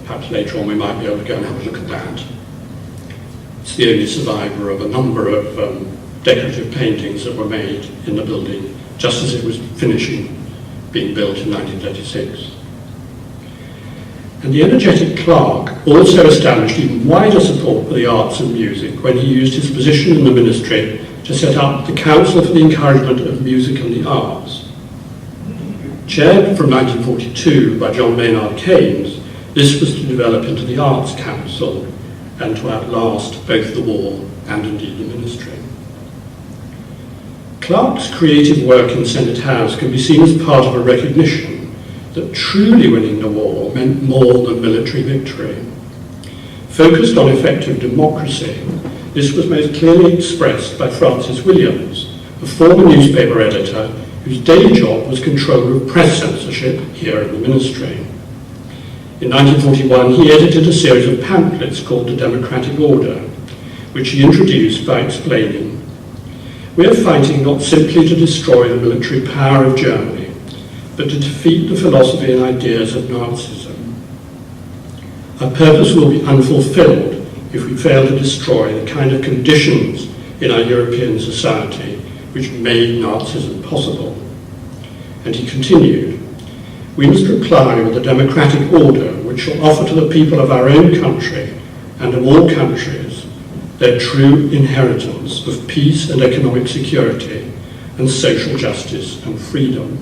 Perhaps later on we might be able to go and have a look at that. It's the only survivor of a number of decorative paintings that were made in the building just as it was finishing being built in 1936. And the energetic Clarke also established even wider support for the arts and music when he used his position in the ministry to set up the Council for the Encouragement of Music and the Arts. Chaired from 1942 by John Maynard Keynes, this was to develop into the Arts Council and to outlast both the war and indeed the ministry. Clarke's creative work in Senate House can be seen as part of a recognition that truly winning the war meant more than military victory. Focused on effective democracy, this was most clearly expressed by Francis Williams, a former newspaper editor whose day job was control of press censorship here in the ministry. In 1941, he edited a series of pamphlets called The Democratic Order, which he introduced by explaining, "We are fighting not simply to destroy the military power of Germany, but to defeat the philosophy and ideas of Nazism. Our purpose will be unfulfilled if we fail to destroy the kind of conditions in our European society which made Nazism possible." And he continued, "We must reply with a democratic order which shall offer to the people of our own country and of all countries their true inheritance of peace and economic security and social justice and freedom."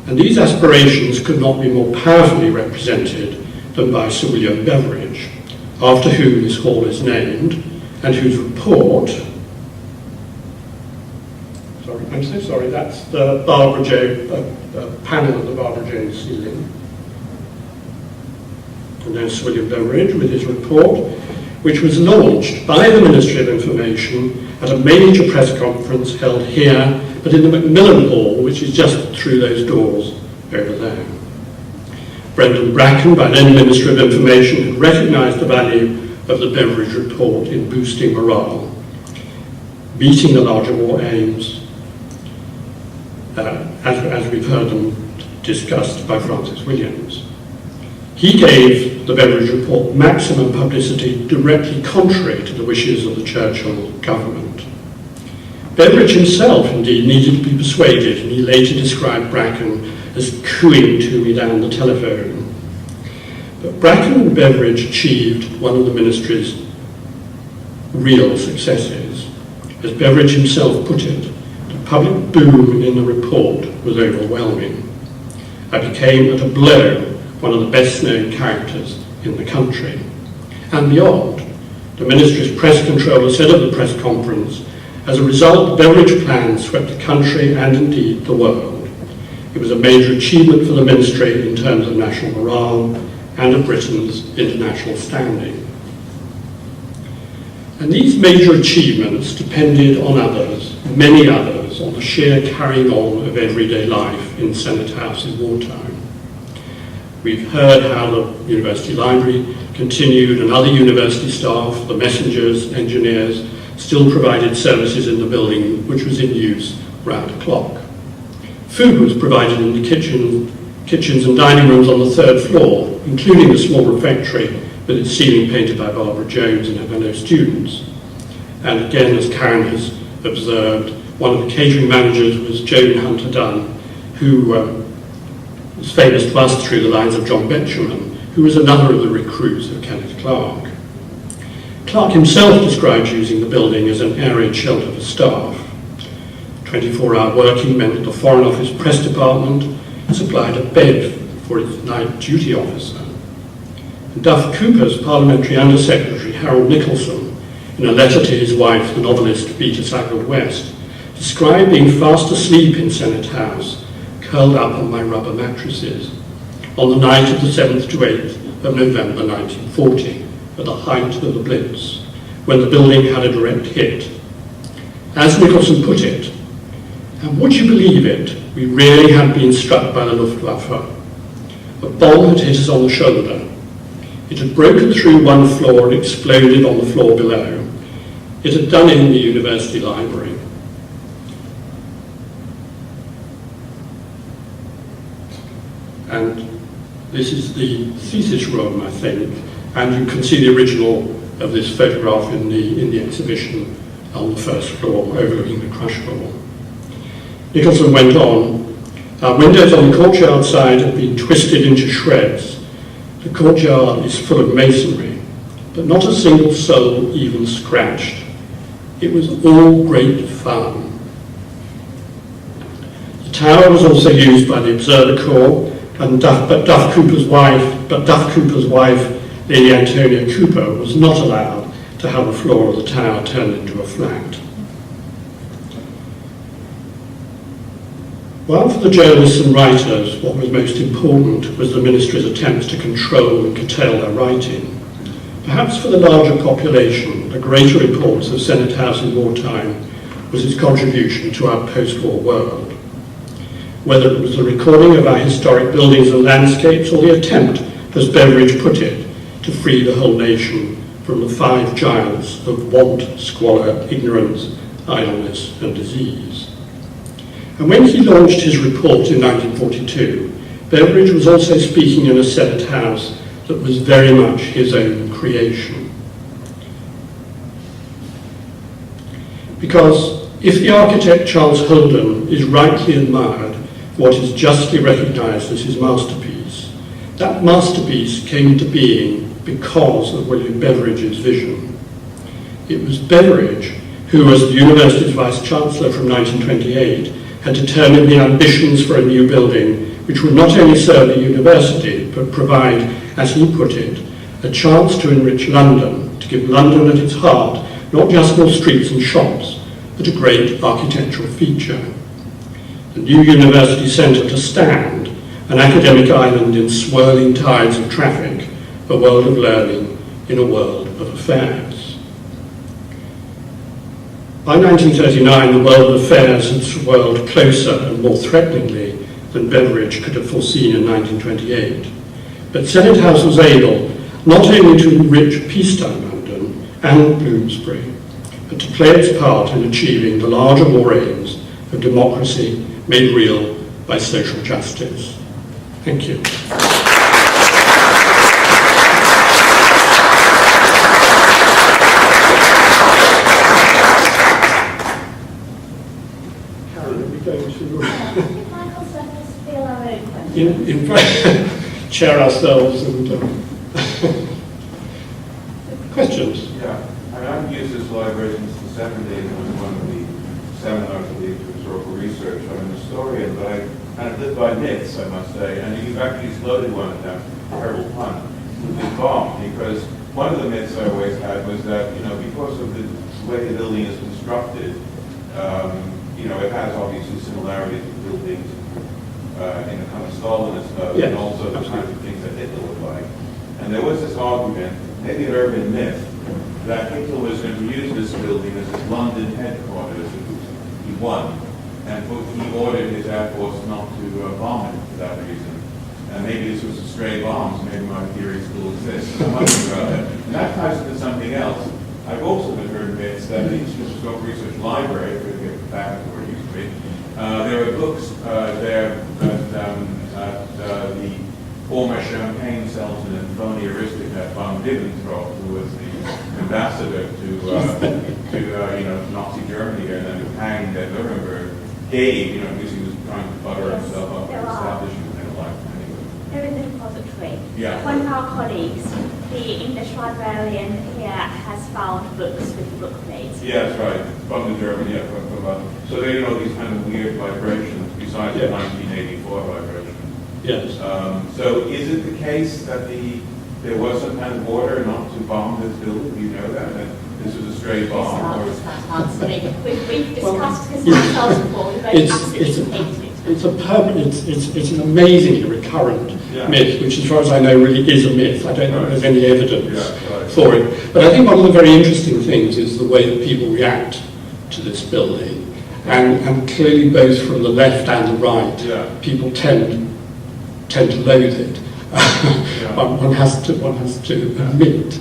And these aspirations could not be more powerfully represented than by Sir William Beveridge, after whom this hall is named, and whose report, I'm so sorry, that's the Barbara Jones, panel at the Barbara Jones ceiling. And then Sir William Beveridge with his report, which was launched by the Ministry of Information at a major press conference held here, but in the Macmillan Hall, which is just through those doors over there. Brendan Bracken, by then Minister of Information, had recognised the value of the Beveridge report in boosting morale, meeting the larger war aims, as we've heard them discussed by Francis Williams. He gave the Beveridge report maximum publicity directly contrary to the wishes of the Churchill government. Beveridge himself, indeed, needed to be persuaded, and he later described Bracken as cooing to me down the telephone. But Bracken and Beveridge achieved one of the ministry's real successes. As Beveridge himself put it, the public boom in the report was overwhelming. I became, at a blow, one of the best-known characters in the country. And beyond, the ministry's press controller said at the press conference, as a result, Beveridge plans swept the country and indeed the world. It was a major achievement for the ministry in terms of national morale and of Britain's international standing. And these major achievements depended on others, many others, on the sheer carrying on of everyday life in Senate House in wartime. We've heard how the university library continued, and other university staff, the messengers, engineers, still provided services in the building, which was in use round the clock. Food was provided in the kitchens and dining rooms on the third floor, including the small refectory with its ceiling painted by Barbara Jones and her fellow students. And again, as Karen has observed, one of the catering managers was Joan Hunter Dunn, who was famous to us through the lines of John Betjeman, who was another of the recruits of Kenneth Clarke. Clarke himself described using the building as an air raid shelter for staff. 24-hour working meant that the Foreign Office press department supplied a bed for its night duty officer. And Duff Cooper's Parliamentary Under-Secretary Harold Nicholson, in a letter to his wife, the novelist Beta Sackville-West, described being fast asleep in Senate House, curled up on my rubber mattresses, on the night of the 7th to 8th of November 1940, at the height of the Blitz, when the building had a direct hit. As Nicholson put it, and would you believe it, we really had been struck by the Luftwaffe. A bomb had hit us on the shoulder. It had broken through one floor and exploded on the floor below. It had done in the university library. And this is the thesis room, I think, and you can see the original of this photograph in the exhibition on the first floor, overlooking the crush floor. Nicholson went on, our windows on the courtyard side have been twisted into shreds. The courtyard is full of masonry, but not a single soul even scratched. It was all great fun. The tower was also used by the Observer Corps, but Duff Cooper's wife, Lady Antonia Cooper, was not allowed to have the floor of the tower turned into a flat. While for the journalists and writers, what was most important was the ministry's attempts to control and curtail their writing, perhaps for the larger population, the greater importance of Senate House in wartime was its contribution to our post-war world. Whether it was the recording of our historic buildings and landscapes or the attempt, as Beveridge put it, to free the whole nation from the 5 giants of want, squalor, ignorance, idleness and disease. And when he launched his report in 1942, Beveridge was also speaking in a Senate House that was very much his own creation. Because if the architect Charles Holden is rightly admired for what is justly recognised as his masterpiece, that masterpiece came into being because of William Beveridge's vision. It was Beveridge who, as the university's Vice-Chancellor from 1928, had determined the ambitions for a new building which would not only serve the university, but provide, as he put it, a chance to enrich London, to give London at its heart not just more streets and shops, but a great architectural feature. The new university centre to stand, an academic island in swirling tides of traffic, a world of learning in a world of affairs. By 1939, the world of affairs had swirled closer and more threateningly than Beveridge could have foreseen in 1928. But Senate House was able not only to enrich peacetime London and Bloomsbury, but to play its part in achieving the larger war aims of democracy made real by social justice. Thank you. Chair ourselves and questions. Yeah, I mean, I've used this library since the 70s. It was one of the seminars of the historical research. I'm an historian, but I kind of live by myths, I must say. And you've actually exploded one of them, terrible pun, with the bomb, because one of the myths I always had was that, because of the way the building is constructed, it has obviously similarities with buildings in a kind of Stalinist mode, yes, and also the kinds of things that Hitler would like. And there was this argument, maybe an urban myth, that Hitler was going to use this building as his London headquarters if he won, and he ordered his Air Force not to bomb it for that reason. And maybe this was a stray bomb, so maybe my theory still exists. I'm wondering about that. And that ties into something else. I've also been heard myths that the Historical Research Library, if we get back to where it used to be, there are books there that the former champagne salesman and phony aristocrat von Ribbentrop, who was the ambassador to Nazi Germany and then hanged at Nuremberg, gave, because he was trying to butter himself up with establishment and the like. Anyway. They're in the repository. Yeah. One of our colleagues, the English librarian here, has found books with book plates. Yeah, that's right. From the German, yeah. So there, these kind of weird vibrations besides the 1984 vibration. Yes. So is it the case that there was some kind of order not to bomb this building? Do you know that this was a stray bomb? We've discussed this ourselves before. We both absolutely hated it. It's an amazingly recurrent myth, which as far as I know really is a myth. I don't think there's any evidence for it. But I think one of the very interesting things is the way that people react to this building. And clearly both from the left and the right, people tend to loathe it. One has to admit,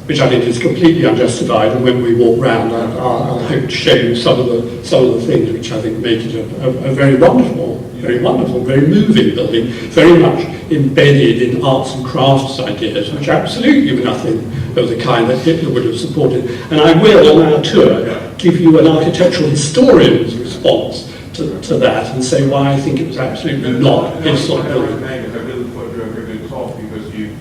which I think is completely unjustified. And when we walk round, I'll hope to show you some of the things which I think make it a very wonderful, very moving building, very much embedded in arts and crafts ideas, which absolutely were nothing of the kind that Hitler would have supported. And I will, on our tour, give you an architectural historian's response to that and say why I think it was absolutely not his sort of building. I really thought you were a very good talk because you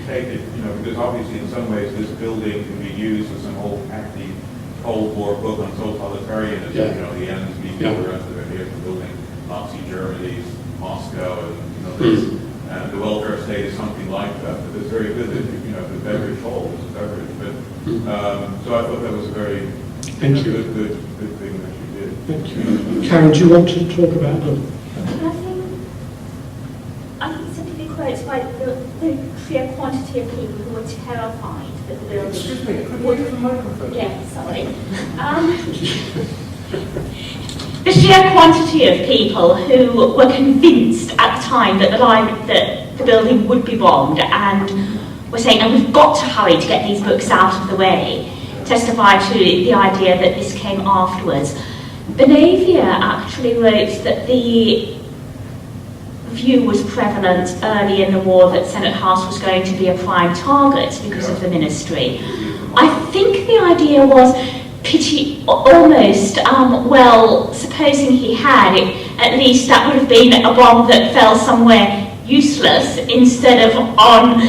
take it, because obviously in some ways this building can be used as some old hackneyed Cold War book on totalitarianism, the ends meet all the rest of it here, from building Nazi Germany's Moscow, and this. And the welfare state is something like that. But it's very good that the beverage hall was a beverage. But so I thought that was a very good thing that you did. Thank you. Karen, do you want to talk about them? I think simply quotes by the sheer quantity of people who were terrified that the building. Excuse me, could you use the microphone? Yeah, sorry. The sheer quantity of people who were convinced at the time that the building would be bombed and were saying, "And we've got to hurry to get these books out of the way," testify to the idea that this came afterwards. Benavia actually wrote that the view was prevalent early in the war that Senate House was going to be a prime target because of the ministry. I think the idea was almost, well, supposing he had, at least that would have been a bomb that fell somewhere useless instead of on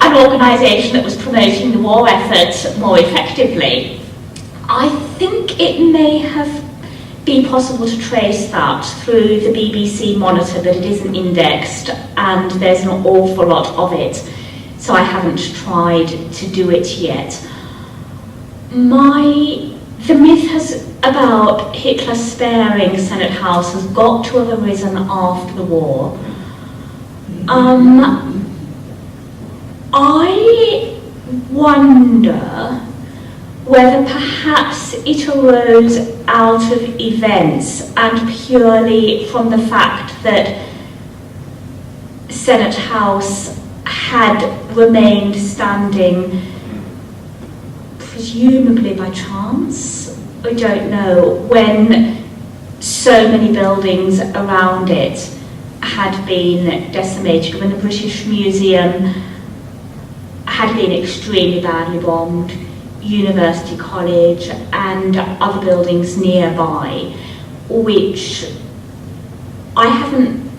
an organisation that was promoting the war effort more effectively. I think it may have been possible to trace that through the BBC Monitor, but it isn't indexed and there's an awful lot of it, so I haven't tried to do it yet. The myth about Hitler sparing Senate House has got to have arisen after the war. I wonder whether perhaps it arose out of events and purely from the fact that Senate House had remained standing, presumably by chance, I don't know, when so many buildings around it had been decimated, when the British Museum had been extremely badly bombed, University College and other buildings nearby, which I haven't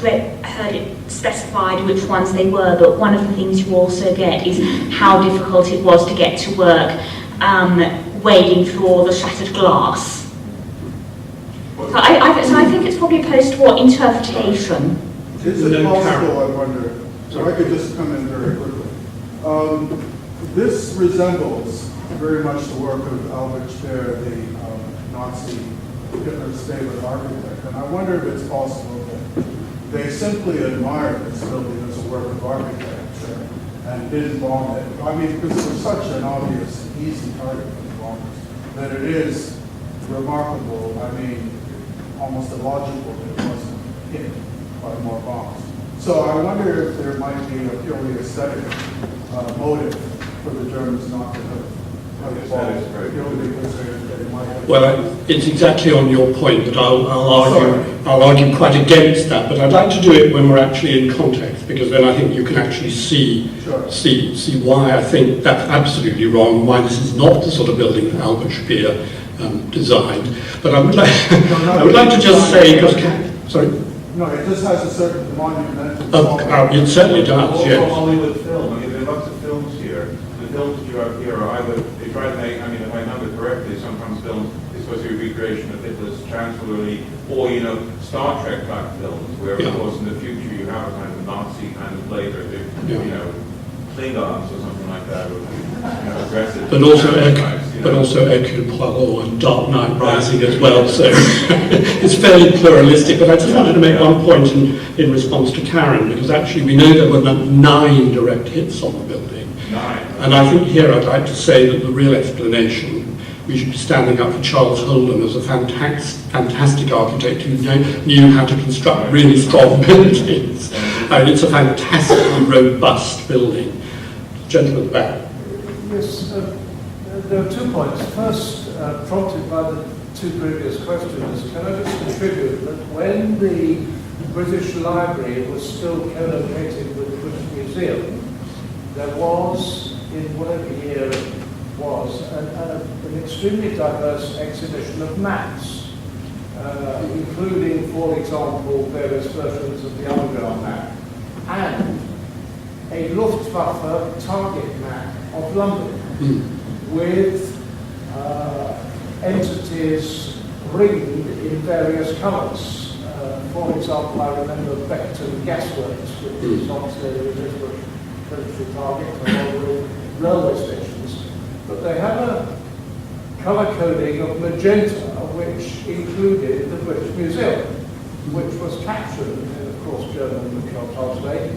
heard it specified which ones they were, but one of the things you also get is how difficult it was to get to work, wading through all the shattered glass. So I think it's probably a post-war interpretation. Is it possible, I wonder, so I could just come in very quickly. This resembles very much the work of Albert Speer, the Nazi Hitler's favorite architect, and I wonder if it's possible that they simply admired this building as a work of architecture and didn't bomb it. I mean, because it was such an obvious, easy target for the bombers, that it is remarkable, I mean, almost illogical that it wasn't hit by more bombs. So I wonder if there might be a purely aesthetic motive for the Germans not to have bombed, purely because they might have... Well, it's exactly on your point that I'll argue quite against that, but I'd like to do it when we're actually in context, because then I think you can actually see why I think that's absolutely wrong, why this is not the sort of building that Albert Speer designed. But I would like, I would like to just say, because sorry. No, it just has a certain monumental... it certainly does, yes. Hollywood film. I mean, there are lots of films here. The films that you have here are either, they try to make, I mean, if I remember correctly, sometimes films is supposed to be a recreation of Hitler's chancellery, or, Star Trek type films, where, of course, in the future you have a kind of Nazi kind of flavor, Klingons or something like that, or, aggressive. But also Hercule Poirot and Dark Knight Rising as well, so it's fairly pluralistic. But I just wanted to make one point in response to Karen, because actually we know there were 9 direct hits on the building. 9. And I think here I'd like to say that the real explanation, we should be standing up for Charles Holden as a fantastic architect who knew how to construct really strong buildings. And it's a fantastically robust building. Gentleman back. Yes, there are 2 points. First, prompted by the 2 previous questions, can I just contribute that when the British Library was still co-located with the British Museum, there was, in whatever year it was, an extremely diverse exhibition of maps, including, for example, various versions of the Underground map, and a Luftwaffe target map of London with entities ringed in various colours. For example, I remember Beckton Gasworks, which is obviously a different military target along with railway stations. But they had a colour coding of magenta, which included the British Museum, which was captured in, of course, German, which I'll translate,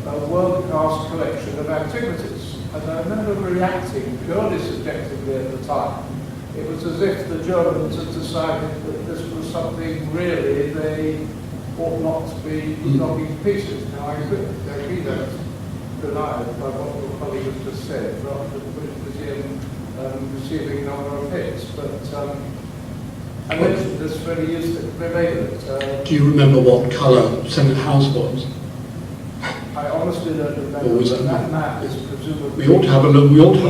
a world-class collection of antiquities. And I remember reacting purely subjectively at the time. It was as if the Germans had decided that this was something really they ought not to be knocking to pieces. Now, I agree that's denied by what your colleague has just said, rather than the British Museum receiving a number of hits. But I mentioned this very useful. Do you remember what colour Senate House was? I honestly don't remember, but that map is presumably... We ought to have a look, we ought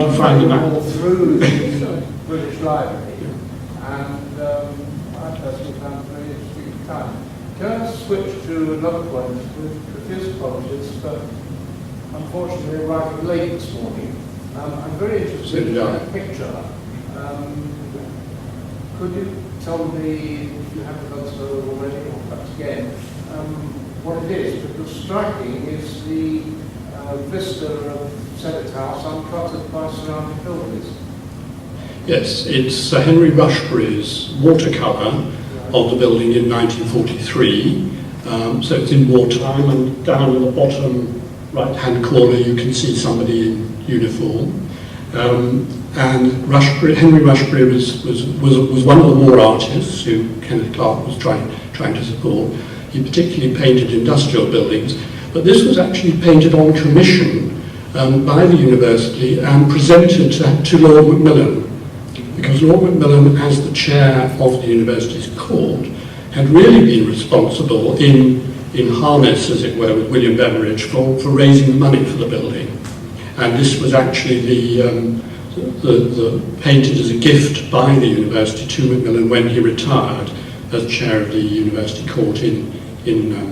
to find the map. Through the British Library, and I personally found it a very interesting time. Can I switch to another point with profuse apologies, but unfortunately arriving late this morning. I'm very interested in that picture. Could you tell me, if you haven't done so already, or perhaps again, what it is? Because striking is the vista of Senate House uncluttered by surrounding buildings. Yes, it's Henry Rushbury's watercolour of the building in 1943. So it's in wartime, and down in the bottom right-hand corner you can see somebody in uniform. And Henry Rushbury was one of the war artists who Kenneth Clark was trying to support. He particularly painted industrial buildings, but this was actually painted on commission by the university and presented to Lord Macmillan, because Lord Macmillan, as the chair of the university's court, had really been responsible in harness, as it were, with William Beveridge for raising money for the building. And this was actually the painted as a gift by the university to Macmillan when he retired as chair of the university court in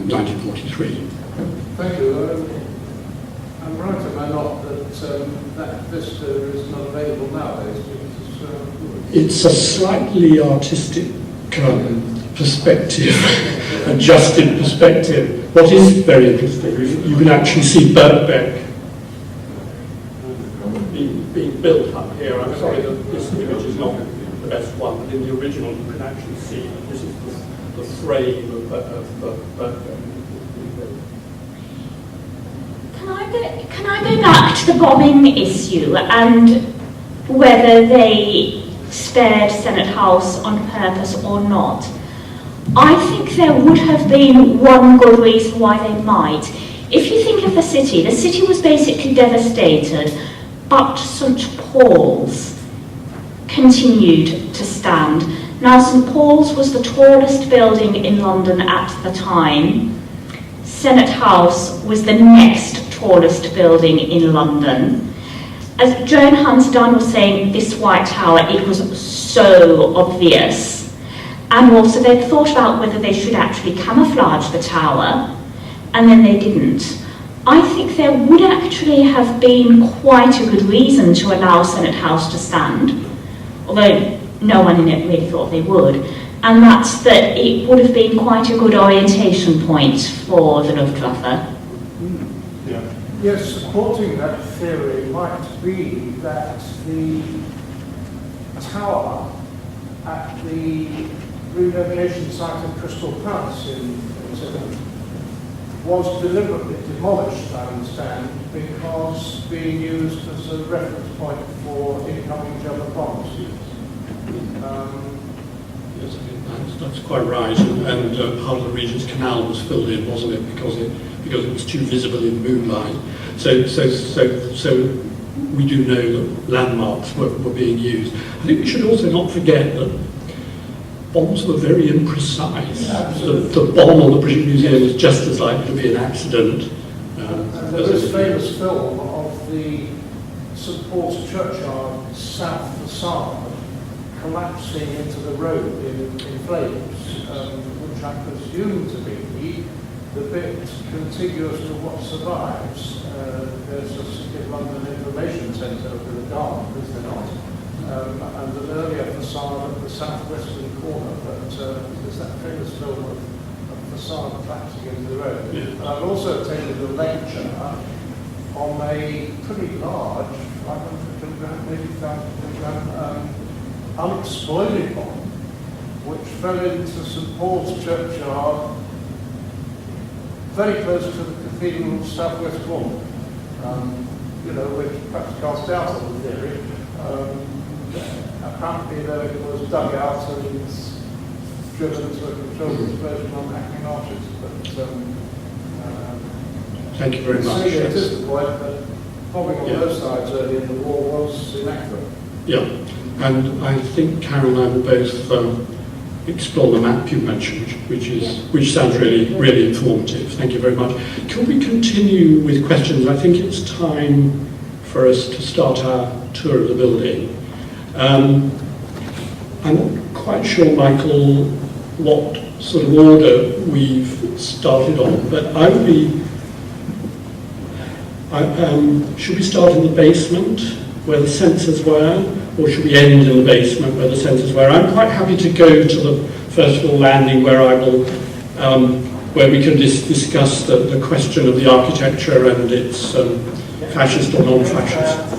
1943. Thank you. I'm right, am I not, that vista is not available nowadays? It's a slightly artistic perspective, adjusted perspective. What is very interesting is you can actually see Birkbeck being built up here. I'm sorry that this image is not the best one, but in the original you can actually see that this is the frame of Birkbeck. Can I go back to the bombing issue and whether they spared Senate House on purpose or not? I think there would have been one good reason why they might. If you think of the city was basically devastated, but St Paul's continued to stand. Now, St Paul's was the tallest building in London at the time. Senate House was the next tallest building in London. As Joan Hansdon was saying, this White Tower, it was so obvious. And also they'd thought about whether they should actually camouflage the tower, and then they didn't. I think there would actually have been quite a good reason to allow Senate House to stand, although no one in it really thought they would, and that's that it would have been quite a good orientation point for the Luftwaffe. Yes, supporting that theory might be that the tower at the relocation site of Crystal Palace in Sydney was deliberately demolished, I understand, because being used as a reference point for incoming German bombers. Yes, I think that's quite right, and part of the Regent's Canal was filled in, wasn't it, because it was too visible in moonlight. So we do know that landmarks were being used. I think we should also not forget that bombs were very imprecise. The bomb on the British Museum is just as likely to be an accident. There is a famous film of the St Paul's churchyard south facade collapsing into the road in flames, which I presume to be the bit contiguous to what survives. There's a City of London Information Centre with a garden, is there not? And an earlier facade at the southwestern corner, but there's that famous film of facade collapsing into the road. Yeah. And I've also attended a lecture on a pretty large, 500 kilogram, maybe 1,000 kilogram, unexploded bomb, which fell into St Paul's churchyard, very close to the cathedral's southwest corner. Which perhaps cast doubt on the theory. Apparently, it was dug out and driven to a controlled explosion on Hackney Arches. But Thank you very much. It is the point that bombing on both sides early in the war was inaccurate. Yeah, and I think Karen and I will both explore the map you mentioned, which sounds really informative. Thank you very much. Can we continue with questions? I think it's time for us to start our tour of the building. I'm not quite sure, Michael, what sort of order we've started on, but I would be. Should we start in the basement where the sensors were, or should we end in the basement where the sensors were? I'm quite happy to go to the first floor landing where I will, where we can discuss the question of the architecture and its fascist or non-fascist.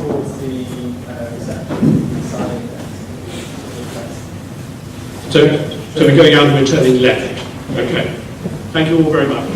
So we're going out and we're turning left. Okay. Thank you all very much.